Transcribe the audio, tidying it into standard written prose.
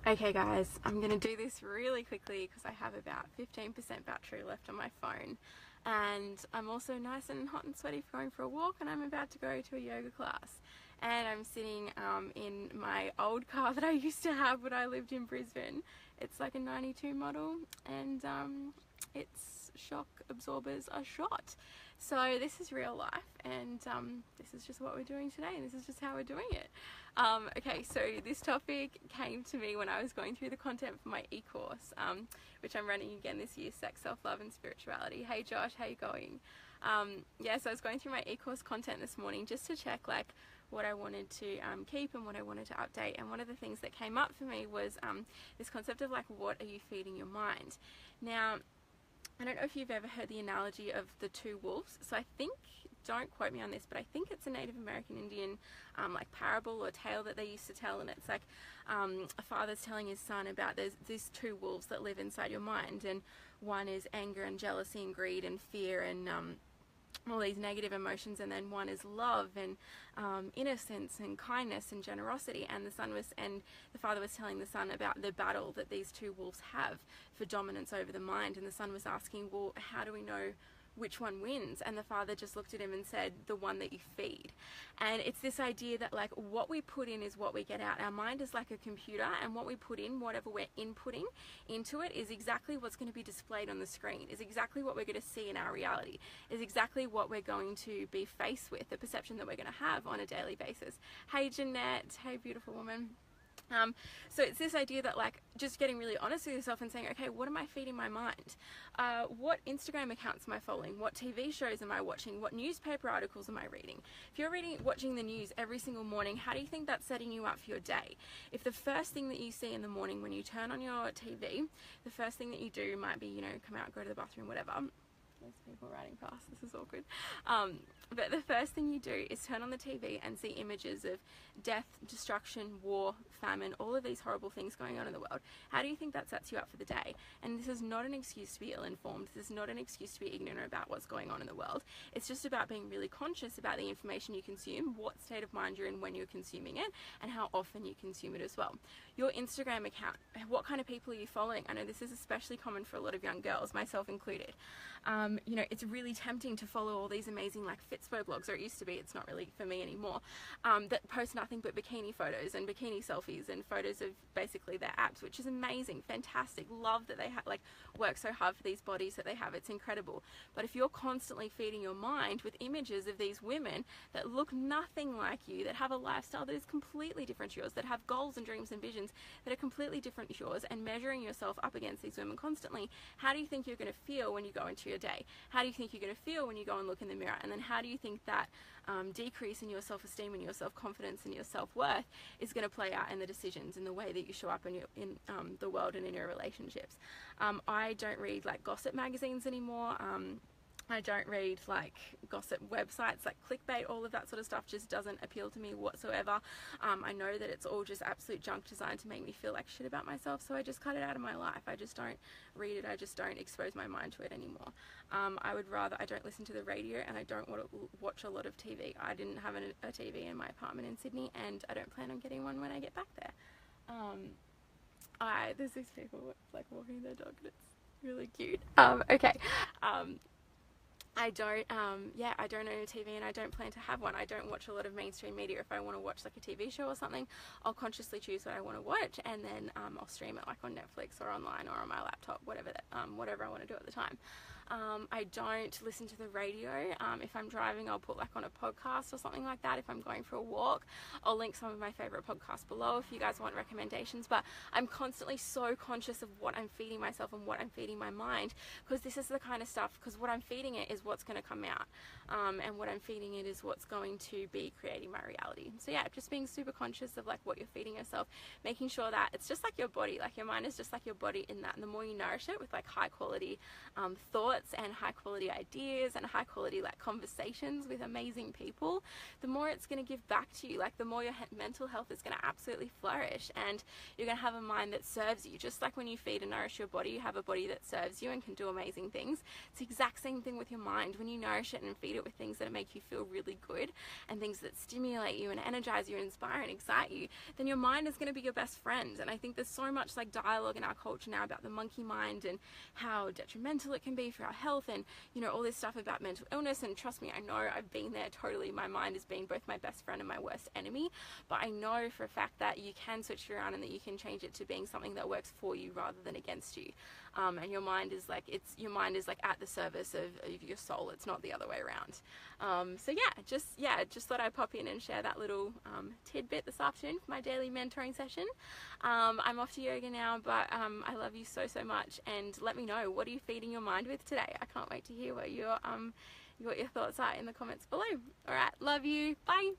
Okay guys, I'm going to do this really quickly because I have about 15% battery left on my phone, and I'm also nice and hot and sweaty for going for a walk, and I'm about to go to a yoga class. And I'm sitting in my old car that I used to have when I lived in Brisbane. It's like a 92 model, and its shock absorbers are shot. So this is real life, and this is just what we're doing today, and this is just how we're doing it. Okay, so this topic came to me when I was going through the content for my e-course, which I'm running again this year, Sex, Self-Love and Spirituality. Hey Josh, how you going? Yeah, so I was going through my e-course content this morning just to check like what I wanted to keep and what I wanted to update, and one of the things that came up for me was this concept of like, what are you feeding your mind? Now, I don't know if you've ever heard the analogy of the two wolves. So I think, don't quote me on this, but I think it's a Native American Indian like parable or tale that they used to tell, and it's like a father's telling his son about there's these two wolves that live inside your mind, and one is anger and jealousy and greed and fear and all these negative emotions, and then one is love and innocence and kindness and generosity. And the father was telling the son about the battle that these two wolves have for dominance over the mind, and the son was asking, well, how do we know which one wins? And the father just looked at him and said, the one that you feed. And it's this idea that like, what we put in is what we get out. Our mind is like a computer, and what we put in, whatever we're inputting into it, is exactly what's going to be displayed on the screen, is exactly what we're going to see in our reality, is exactly what we're going to be faced with, the perception that we're going to have on a daily basis. Hey Jeanette, hey beautiful woman. So it's this idea that like, just getting really honest with yourself and saying, okay, what am I feeding my mind? What Instagram accounts am I following? What TV shows am I watching? What newspaper articles am I reading? If you're watching the news every single morning, how do you think that's setting you up for your day? If the first thing that you see in the morning when you turn on your TV, the first thing that you do might be, you know, come out, go to the bathroom, whatever. There's people riding past, this is awkward. But the first thing you do is turn on the TV and see images of death, destruction, war, famine, all of these horrible things going on in the world. How do you think that sets you up for the day? And this is not an excuse to be ill-informed. This is not an excuse to be ignorant about what's going on in the world. It's just about being really conscious about the information you consume, what state of mind you're in when you're consuming it, and how often you consume it as well. Your Instagram account, what kind of people are you following? I know this is especially common for a lot of young girls, myself included. You know, it's really tempting to follow all these amazing like Fitspo blogs, or it used to be, it's not really for me anymore, that post nothing but bikini photos and bikini selfies and photos of basically their abs, which is amazing, fantastic, love that they like work so hard for these bodies that they have, it's incredible. But if you're constantly feeding your mind with images of these women that look nothing like you, that have a lifestyle that is completely different to yours, that have goals and dreams and visions that are completely different to yours, and measuring yourself up against these women constantly, how do you think you're going to feel when you go into your day? How do you think you're going to feel when you go and look in the mirror? And then how do you think that decrease in your self-esteem and your self-confidence and your self-worth is going to play out in the decisions, in the way that you show up in the world and in your relationships? I don't read like gossip magazines anymore. I don't read like gossip websites like clickbait. All of that sort of stuff just doesn't appeal to me whatsoever. I know that it's all just absolute junk designed to make me feel like shit about myself, so I just cut it out of my life. I just don't read it. I just don't expose my mind to it anymore. I don't listen to the radio, and I don't want to watch a lot of TV. I didn't have a TV in my apartment in Sydney, and I don't plan on getting one when I get back there. There's these people like walking their dog, and it's really cute. Okay. I don't own a TV, and I don't plan to have one. I don't watch a lot of mainstream media. If I want to watch like a TV show or something, I'll consciously choose what I want to watch, and then I'll stream it like on Netflix or online or on my laptop, whatever I want to do at the time. I don't listen to the radio. If I'm driving, I'll put like on a podcast or something like that. If I'm going for a walk, I'll link some of my favorite podcasts below if you guys want recommendations. But I'm constantly so conscious of what I'm feeding myself and what I'm feeding my mind, because this is the kind of stuff, because what I'm feeding it is what's going to come out, and what I'm feeding it is what's going to be creating my reality. So yeah, just being super conscious of like what you're feeding yourself, making sure that it's just like your body, like your mind is just like your body in that, and the more you nourish it with like high quality thought thoughts and high quality ideas and high quality like conversations with amazing people, the more it's going to give back to you. Like the more your mental health is going to absolutely flourish, and you're going to have a mind that serves you. Just like when you feed and nourish your body, you have a body that serves you and can do amazing things. It's the exact same thing with your mind. When you nourish it and feed it with things that make you feel really good and things that stimulate you and energize you and inspire and excite you, then your mind is going to be your best friend. And I think there's so much like dialogue in our culture now about the monkey mind and how detrimental it can be for our health, and you know, all this stuff about mental illness. And trust me, I know I've been there totally. My mind has been both my best friend and my worst enemy, but I know for a fact that you can switch it around and that you can change it to being something that works for you rather than against you. And your mind is like at the service of your soul. It's not the other way around. So just thought I'd pop in and share that little tidbit this afternoon for my daily mentoring session. I'm off to yoga now, but I love you so much, and let me know, what are you feeding your mind with today? I can't wait to hear what your thoughts are in the comments below. All right, love you. Bye.